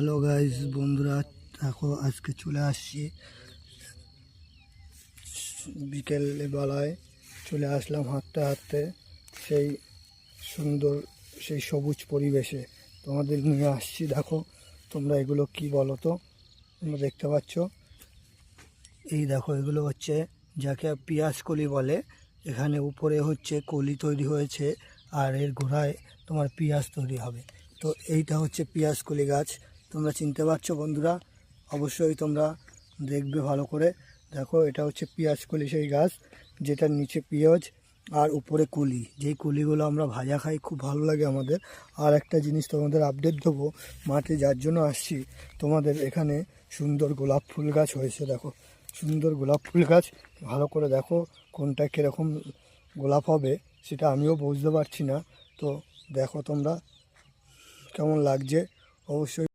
Hello guys বন্ধুরা, দেখো আজকে চলে আসছি বিকেল বেলায়। চলে আসলাম হাঁটতে হাঁটতে সেই সুন্দর সেই সবুজ পরিবেশে তোমাদের নিয়ে আসছি। দেখো তোমরা এগুলো কি বলো তো, তোমরা দেখতে পাচ্ছ এই দেখো এগুলো হচ্ছে যাকে পিঁয়াজ কলি বলে। এখানে উপরে হচ্ছে কলি তৈরি হয়েছে আর এর গোড়ায় তোমার পিঁয়াজ তৈরি হবে। তো এইটা হচ্ছে পিঁয়াজ কলি গাছ, তোমরা চিনতে পারছো বন্ধুরা? অবশ্যই তোমরা দেখবে ভালো করে। দেখো এটা হচ্ছে পিঁয়াজ কলি, সেই গাছ যেটার নিচে পেঁয়াজ আর উপরে কলি। যেই কলিগুলো আমরা ভাজা খাই, খুব ভালো লাগে আমাদের। আর একটা জিনিস তোমাদের আপডেট দেবো, মাঠে যার জন্য আসছি, তোমাদের এখানে সুন্দর গোলাপ ফুল গাছ হয়েছে। দেখো সুন্দর গোলাপ ফুল গাছ, ভালো করে দেখো কোনটা কীরকম গোলাপ হবে সেটা আমিও বুঝতে পারছি না। তো দেখো তোমরা কেমন লাগছে অবশ্যই।